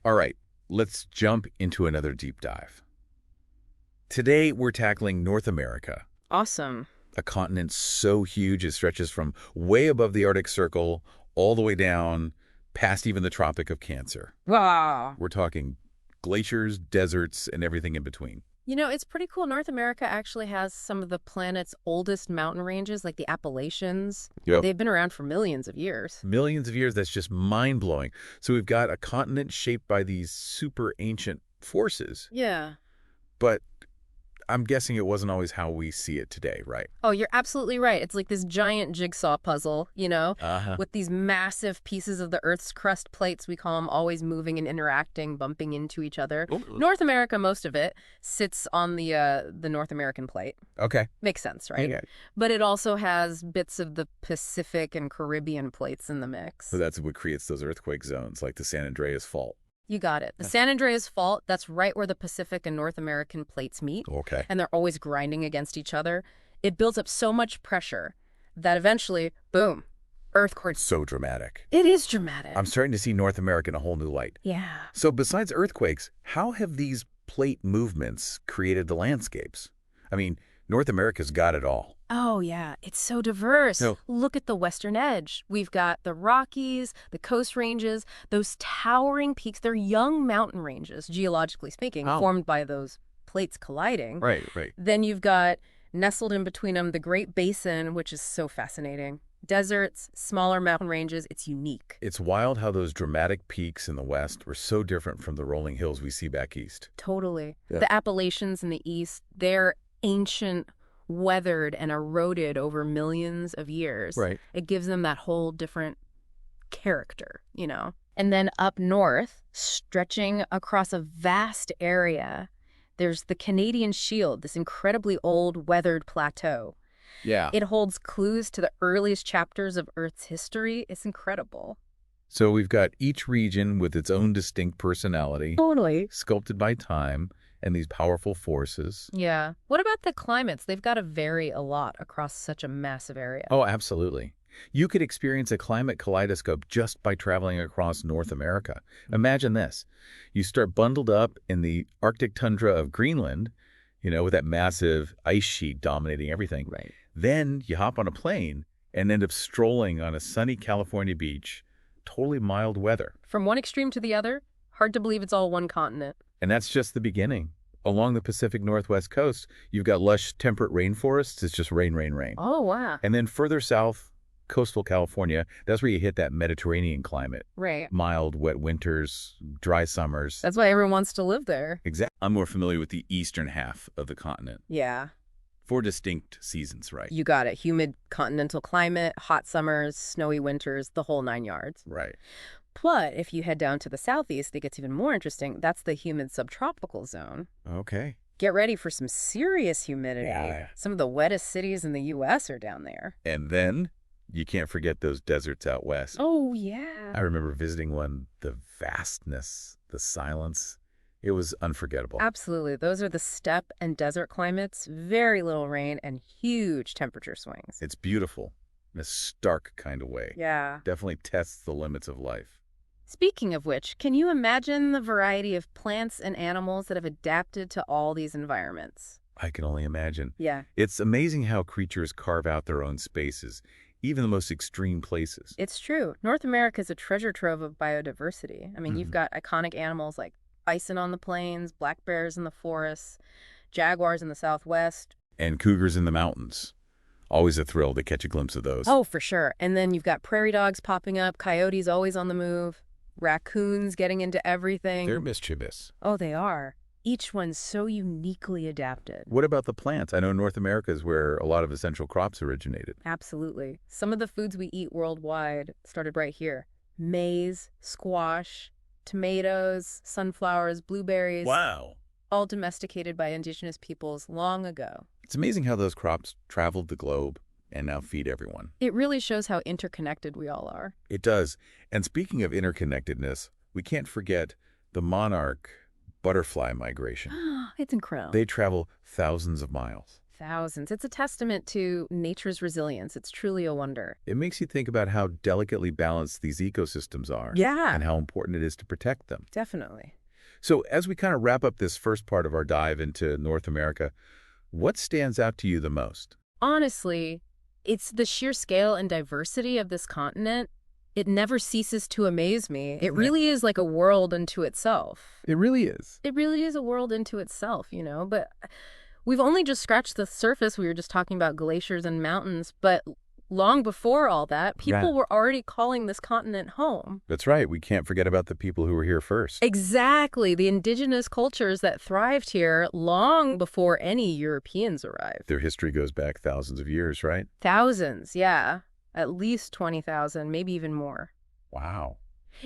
All right, let's jump into another deep dive. Today, we're tackling North America, Awesome. a continent so huge it stretches from way above the Arctic Circle all the way down past even the Tropic of Cancer. Wow. We're talking glaciers, deserts, and everything in between. It's pretty cool. North America actually has some of the planet's oldest mountain ranges, like the Appalachians. Yep. They've been around for millions of years. Millions of years, that's just mind-blowing. So we've got a continent shaped by these super ancient forces, Yeah. but I'm guessing it wasn't always how we see it today, right? Oh, you're absolutely right. It's like this giant jigsaw puzzle, Uh-huh. with these massive pieces of the Earth's crust plates, we call them, always moving and interacting, bumping into each other. North America, most of it, sits on the North American plate. Okay. Makes sense, right? Yeah. But it also has bits of the Pacific and Caribbean plates in the mix. So that's what creates those earthquake zones, like the San Andreas Fault. You got it. The San Andreas Fault, that's right where the Pacific and North American plates meet, Okay. and they're always grinding against each other. It builds up so much pressure that eventually, boom, earthquake. So dramatic. It is dramatic. I'm starting to see North America in a whole new light. Yeah. So besides earthquakes, how have these plate movements created the landscapes? I mean, North America's got it all. Oh, yeah. It's so diverse. No. Look at the western edge. We've got the Rockies, the Coast Ranges, those towering peaks. They're young mountain ranges, geologically speaking, Oh. formed by those plates colliding. Right. Then you've got, nestled in between them, the Great Basin, which is so fascinating. Deserts, smaller mountain ranges. It's unique. It's wild how those dramatic peaks in the west were so different from the rolling hills we see back east. Totally. Yeah. The Appalachians in the east, they're ancient, weathered, and eroded over millions of years. Right. It gives them that whole different character. And then up north, stretching across a vast area, there's the Canadian Shield, this incredibly old, weathered plateau. Yeah. It holds clues to the earliest chapters of Earth's history. It's incredible. So we've got each region with its own distinct personality, Totally. sculpted by time and these powerful forces. Yeah. What about the climates? They've got to vary a lot across such a massive area. Oh, absolutely. You could experience a climate kaleidoscope just by traveling across North America. Imagine this. You start bundled up in the Arctic tundra of Greenland, with that massive ice sheet dominating everything. Right. Then you hop on a plane and end up strolling on a sunny California beach, totally mild weather. From one extreme to the other, hard to believe it's all one continent. And that's just the beginning. Along the Pacific Northwest coast, you've got lush temperate rainforests. It's just rain, rain, rain. Oh, wow. And then further south, coastal California, that's where you hit that Mediterranean climate. Right. Mild, wet winters, dry summers. That's why everyone wants to live there. Exactly. I'm more familiar with the eastern half of the continent. Yeah. 4 distinct seasons, right? You got it. Humid continental climate, hot summers, snowy winters, the whole 9 yards. Right. But if you head down to the southeast, it gets even more interesting. That's the humid subtropical zone. Okay. Get ready for some serious humidity. Yeah. Some of the wettest cities in the U.S. are down there. And then you can't forget those deserts out west. Oh, yeah. I remember visiting one, the vastness, the silence. It was unforgettable. Absolutely. Those are the steppe and desert climates. Very little rain and huge temperature swings. It's beautiful in a stark kind of way. Yeah. Definitely tests the limits of life. Speaking of which, can you imagine the variety of plants and animals that have adapted to all these environments? I can only imagine. Yeah. It's amazing how creatures carve out their own spaces, even the most extreme places. It's true. North America is a treasure trove of biodiversity. I mean, you've got iconic animals like bison on the plains, black bears in the forests, jaguars in the southwest. And cougars in the mountains. Always a thrill to catch a glimpse of those. Oh, for sure. And then you've got prairie dogs popping up, coyotes always on the move, raccoons getting into everything. They're mischievous. Oh, they are. Each one's so uniquely adapted. What about the plants? I know North America is where a lot of essential crops originated. Absolutely. Some of the foods we eat worldwide started right here. Maize, squash, tomatoes, sunflowers, blueberries. Wow. All domesticated by indigenous peoples long ago. It's amazing how those crops traveled the globe and now feed everyone. It really shows how interconnected we all are. It does. And speaking of interconnectedness, we can't forget the monarch butterfly migration. It's incredible. They travel thousands of miles. Thousands. It's a testament to nature's resilience. It's truly a wonder. It makes you think about how delicately balanced these ecosystems are Yeah, and how important it is to protect them. definitely. So as we kind of wrap up this first part of our dive into North America, what stands out to you the most? Honestly, it's the sheer scale and diversity of this continent. It never ceases to amaze me. It really is like a world unto itself. It really is. It really is a world into itself, but we've only just scratched the surface. We were just talking about glaciers and mountains, but long before all that, people Yeah. were already calling this continent home. That's right. We can't forget about the people who were here first. Exactly, the indigenous cultures that thrived here long before any Europeans arrived. Their history goes back thousands of years, right? Thousands, yeah. At least 20,000, maybe even more. Wow.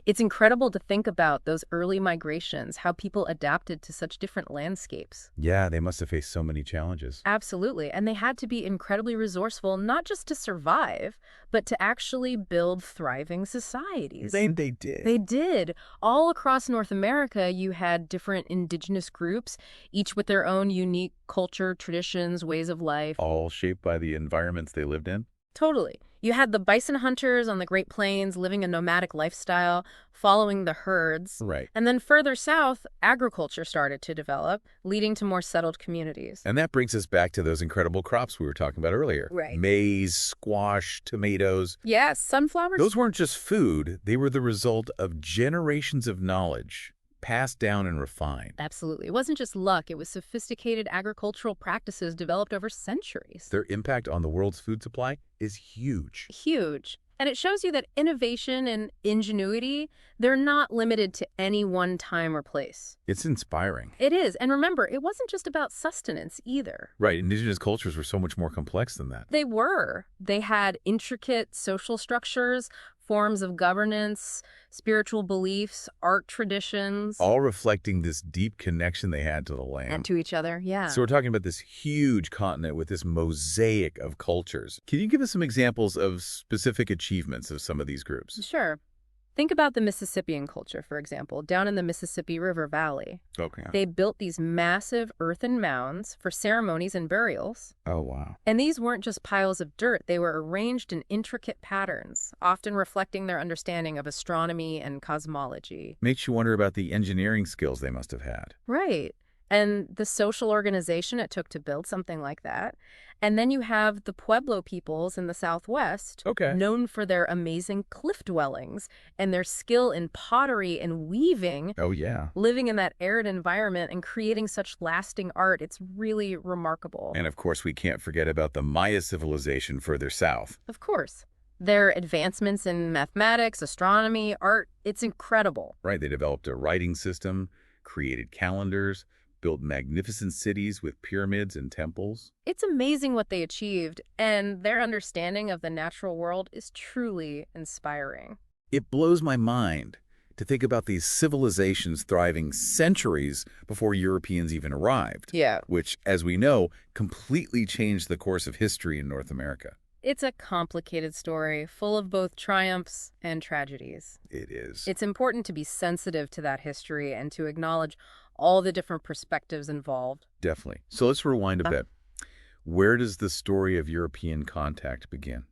It's incredible to think about those early migrations, how people adapted to such different landscapes. Yeah, they must have faced so many challenges. Absolutely. And they had to be incredibly resourceful, not just to survive, but to actually build thriving societies. They did. They did. All across North America, you had different indigenous groups, each with their own unique culture, traditions, ways of life. All shaped by the environments they lived in? Totally. You had the bison hunters on the Great Plains living a nomadic lifestyle, following the herds. Right. And then further south, agriculture started to develop, leading to more settled communities. And that brings us back to those incredible crops we were talking about earlier. Right. Maize, squash, tomatoes. Yes, sunflowers. Those weren't just food. They were the result of generations of knowledge passed down and refined. Absolutely. It wasn't just luck. It was sophisticated agricultural practices developed over centuries. Their impact on the world's food supply is huge. Huge. And it shows you that innovation and ingenuity, they're not limited to any one time or place. It's inspiring. It is. And remember, it wasn't just about sustenance either. Right. Indigenous cultures were so much more complex than that. They were. They had intricate social structures, forms of governance, spiritual beliefs, art traditions. All reflecting this deep connection they had to the land. And to each other, yeah. So we're talking about this huge continent with this mosaic of cultures. Can you give us some examples of specific achievements of some of these groups? Sure. Think about the Mississippian culture, for example, down in the Mississippi River Valley. Okay. They built these massive earthen mounds for ceremonies and burials. Oh, wow. And these weren't just piles of dirt. They were arranged in intricate patterns, often reflecting their understanding of astronomy and cosmology. Makes you wonder about the engineering skills they must have had. Right. And the social organization it took to build something like that. And then you have the Pueblo peoples in the Southwest, Okay. known for their amazing cliff dwellings and their skill in pottery and weaving, Oh, yeah. living in that arid environment and creating such lasting art. It's really remarkable. And of course, we can't forget about the Maya civilization further south. Of course. Their advancements in mathematics, astronomy, art, it's incredible. Right. They developed a writing system, created calendars, built magnificent cities with pyramids and temples. It's amazing what they achieved, and their understanding of the natural world is truly inspiring. It blows my mind to think about these civilizations thriving centuries before Europeans even arrived. Yeah. Which, as we know, completely changed the course of history in North America. It's a complicated story, full of both triumphs and tragedies. It is. It's important to be sensitive to that history and to acknowledge all the different perspectives involved. Definitely. So let's rewind a bit. Where does the story of European contact begin?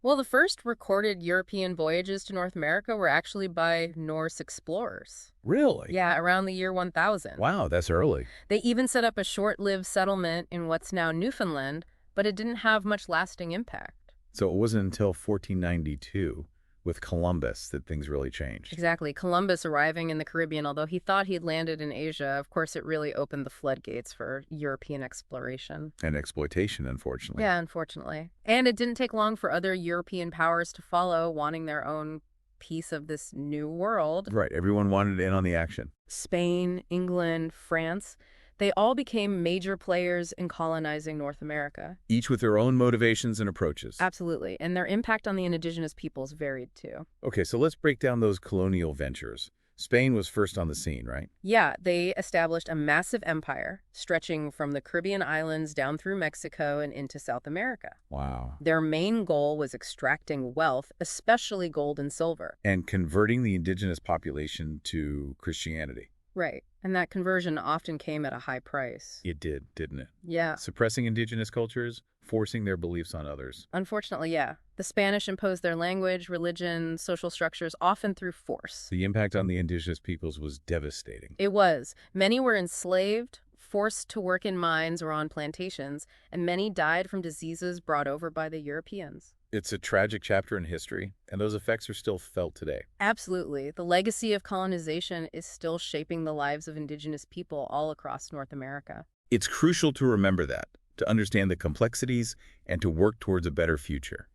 Well, the first recorded European voyages to North America were actually by Norse explorers. Really? Yeah, around the year 1000. Wow, that's early. They even set up a short-lived settlement in what's now Newfoundland, but it didn't have much lasting impact. So it wasn't until 1492 with Columbus that things really changed. Exactly. Columbus arriving in the Caribbean, although he thought he'd landed in Asia, of course, it really opened the floodgates for European exploration. And exploitation, unfortunately. Yeah, unfortunately. And it didn't take long for other European powers to follow, wanting their own piece of this new world. Right. Everyone wanted in on the action. Spain, England, France, they all became major players in colonizing North America. Each with their own motivations and approaches. Absolutely. And their impact on the indigenous peoples varied too. Okay, so let's break down those colonial ventures. Spain was first on the scene, right? Yeah, they established a massive empire stretching from the Caribbean islands down through Mexico and into South America. Wow. Their main goal was extracting wealth, especially gold and silver. And converting the indigenous population to Christianity. Right. And that conversion often came at a high price. It did, didn't it? Yeah. Suppressing indigenous cultures, forcing their beliefs on others. Unfortunately, yeah. The Spanish imposed their language, religion, social structures, often through force. The impact on the indigenous peoples was devastating. It was. Many were enslaved, forced to work in mines or on plantations, and many died from diseases brought over by the Europeans. It's a tragic chapter in history, and those effects are still felt today. Absolutely. The legacy of colonization is still shaping the lives of indigenous people all across North America. It's crucial to remember that, to understand the complexities, and to work towards a better future.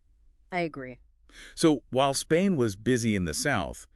I agree. So, while Spain was busy in the south,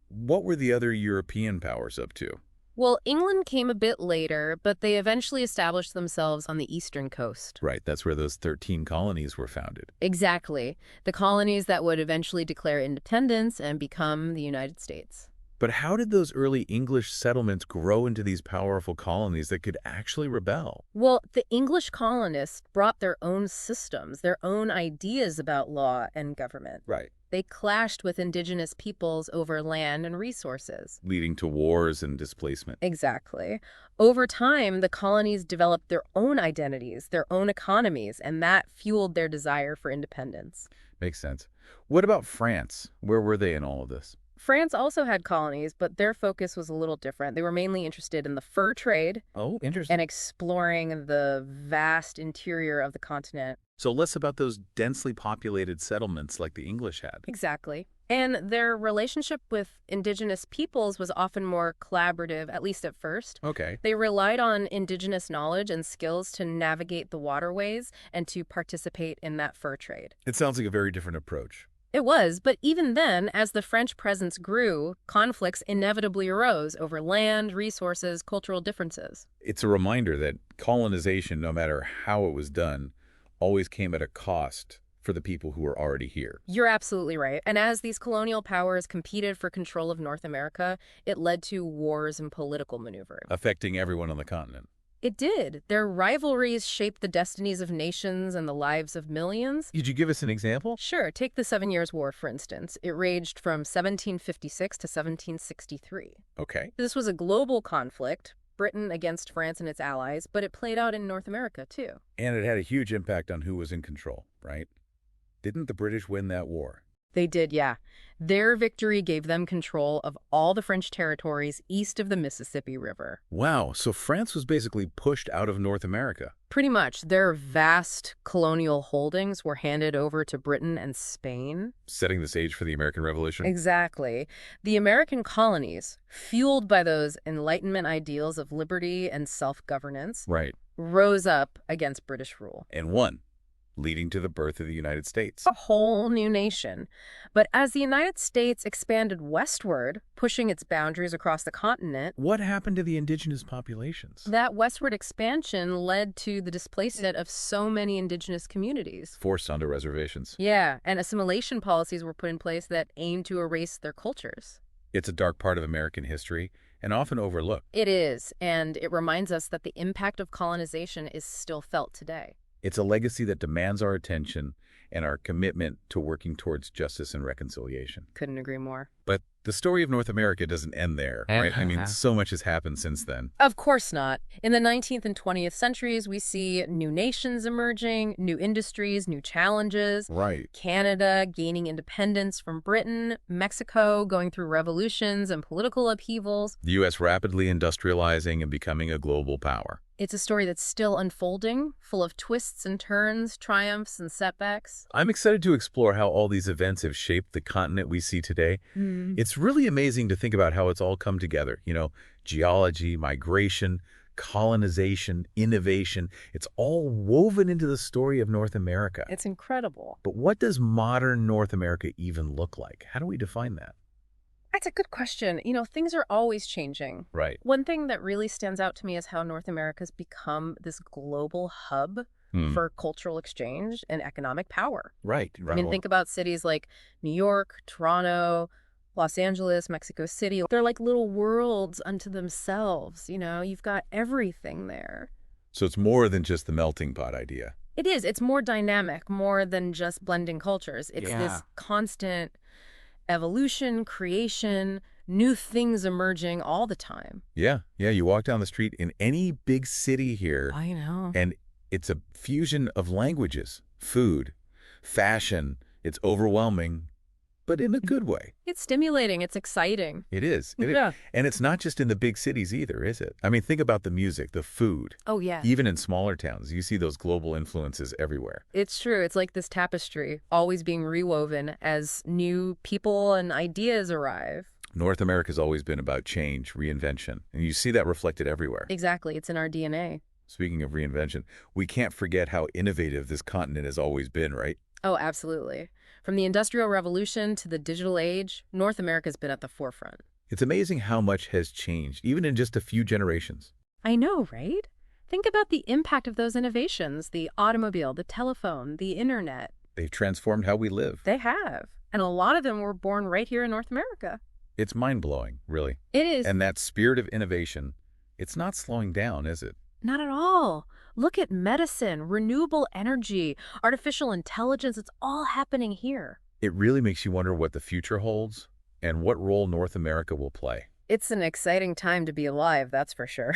what were the other European powers up to? Well, England came a bit later, but they eventually established themselves on the eastern coast. Right, that's where those 13 colonies were founded. Exactly. The colonies that would eventually declare independence and become the United States. But how did those early English settlements grow into these powerful colonies that could actually rebel? Well, the English colonists brought their own systems, their own ideas about law and government. Right. They clashed with indigenous peoples over land and resources. Leading to wars and displacement. Exactly. Over time, the colonies developed their own identities, their own economies, and that fueled their desire for independence. Makes sense. What about France? Where were they in all of this? France also had colonies, but their focus was a little different. They were mainly interested in the fur trade Oh, interesting. and exploring the vast interior of the continent. So less about those densely populated settlements like the English had. Exactly. And their relationship with indigenous peoples was often more collaborative, at least at first. Okay. They relied on indigenous knowledge and skills to navigate the waterways and to participate in that fur trade. It sounds like a very different approach. It was, but even then, as the French presence grew, conflicts inevitably arose over land, resources, cultural differences. It's a reminder that colonization, no matter how it was done, always came at a cost for the people who were already here. You're absolutely right. And as these colonial powers competed for control of North America, it led to wars and political maneuvering. Affecting everyone on the continent. It did. Their rivalries shaped the destinies of nations and the lives of millions. Could you give us an example? Sure, take the 7 Years' War, for instance. It raged from 1756 to 1763. Okay. This was a global conflict, Britain against France and its allies, but it played out in North America, too. And it had a huge impact on who was in control, right? Didn't the British win that war? They did, yeah. Their victory gave them control of all the French territories east of the Mississippi River. Wow, so France was basically pushed out of North America. Pretty much, their vast colonial holdings were handed over to Britain and Spain. Setting the stage for the American Revolution? Exactly. The American colonies, fueled by those Enlightenment ideals of liberty and self-governance, Right. rose up against British rule. And won, leading to the birth of the United States. A whole new nation. But as the United States expanded westward, pushing its boundaries across the continent, What happened to the indigenous populations? that westward expansion led to the displacement of so many indigenous communities. Forced onto reservations. Yeah, and assimilation policies were put in place that aimed to erase their cultures. It's a dark part of American history and often overlooked. It is, and it reminds us that the impact of colonization is still felt today. It's a legacy that demands our attention and our commitment to working towards justice and reconciliation. Couldn't agree more. But the story of North America doesn't end there, right? I mean, so much has happened since then. Of course not. In the 19th and 20th centuries, we see new nations emerging, new industries, new challenges. Right. Canada gaining independence from Britain, Mexico going through revolutions and political upheavals. The U.S. rapidly industrializing and becoming a global power. It's a story that's still unfolding, full of twists and turns, triumphs and setbacks. I'm excited to explore how all these events have shaped the continent we see today. It's really amazing to think about how it's all come together. You know, geology, migration, colonization, innovation. It's all woven into the story of North America. It's incredible. But what does modern North America even look like? How do we define that? That's a good question. You know, things are always changing. Right. One thing that really stands out to me is how North America's become this global hub for cultural exchange and economic power. Right. I mean, think about cities like New York, Toronto, Los Angeles, Mexico City. They're like little worlds unto themselves. You know, you've got everything there. So it's more than just the melting pot idea. It is. It's more dynamic, more than just blending cultures. It's this constant evolution, creation, New things emerging all the time. Yeah, you walk down the street in any big city here, I know. and it's a fusion of languages, food, fashion. It's overwhelming, but in a good way. It's stimulating. It's exciting. It is. Yeah. And it's not just in the big cities either, is it? I mean, think about the music, the food. Oh, yeah. Even in smaller towns, you see those global influences everywhere. It's true. It's like this tapestry, always being rewoven as new people and ideas arrive. North America's always been about change, reinvention, and you see that reflected everywhere. Exactly. It's in our DNA. Speaking of reinvention, we can't forget how innovative this continent has always been, right? Oh, absolutely. From the Industrial Revolution to the digital age, North America's been at the forefront. It's amazing how much has changed, even in just a few generations. I know, right? Think about the impact of those innovations, the automobile, the telephone, the internet. They've transformed how we live. They have. And a lot of them were born right here in North America. It's mind-blowing, really. It is. And that spirit of innovation, it's not slowing down, is it? Not at all. Look at medicine, renewable energy, artificial intelligence. It's all happening here. It really makes you wonder what the future holds and what role North America will play. It's an exciting time to be alive, that's for sure.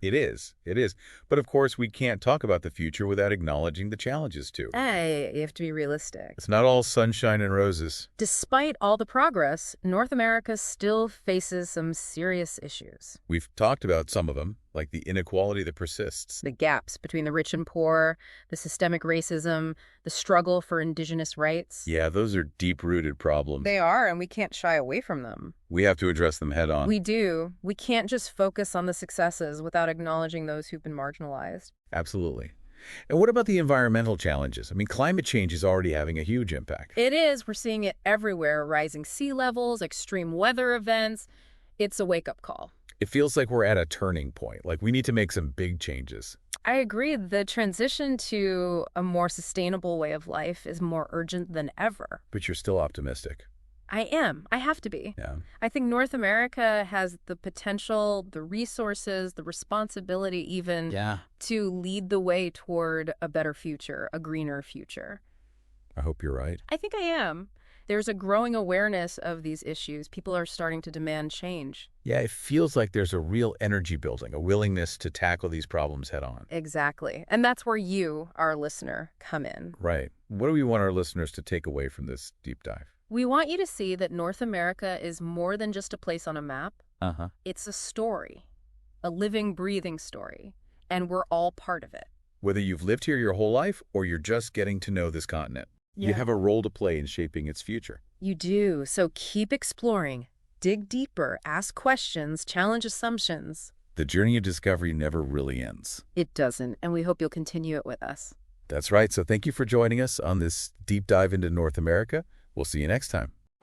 It is. It is. But of course, we can't talk about the future without acknowledging the challenges, too. Hey, you have to be realistic. It's not all sunshine and roses. Despite all the progress, North America still faces some serious issues. We've talked about some of them, like the inequality that persists. The gaps between the rich and poor, the systemic racism, the struggle for indigenous rights. Yeah, those are deep-rooted problems. They are, and we can't shy away from them. We have to address them head on. We do. We can't just focus on the successes without acknowledging those who've been marginalized. Absolutely. And what about the environmental challenges? I mean, climate change is already having a huge impact. It is. We're seeing it everywhere. Rising sea levels, extreme weather events. It's a wake-up call. It feels like we're at a turning point, like we need to make some big changes. I agree. The transition to a more sustainable way of life is more urgent than ever. But you're still optimistic. I am. I have to be. Yeah. I think North America has the potential, the resources, the responsibility even to lead the way toward a better future, a greener future. I hope you're right. I think I am. There's a growing awareness of these issues. People are starting to demand change. Yeah, it feels like there's a real energy building, a willingness to tackle these problems head on. Exactly. And that's where you, our listener, come in. Right. What do we want our listeners to take away from this deep dive? We want you to see that North America is more than just a place on a map. It's a story, a living, breathing story, and we're all part of it. Whether you've lived here your whole life or you're just getting to know this continent, you have a role to play in shaping its future. You do. So keep exploring, dig deeper, ask questions, challenge assumptions. The journey of discovery never really ends. It doesn't, and we hope you'll continue it with us. That's right. So thank you for joining us on this deep dive into North America. We'll see you next time.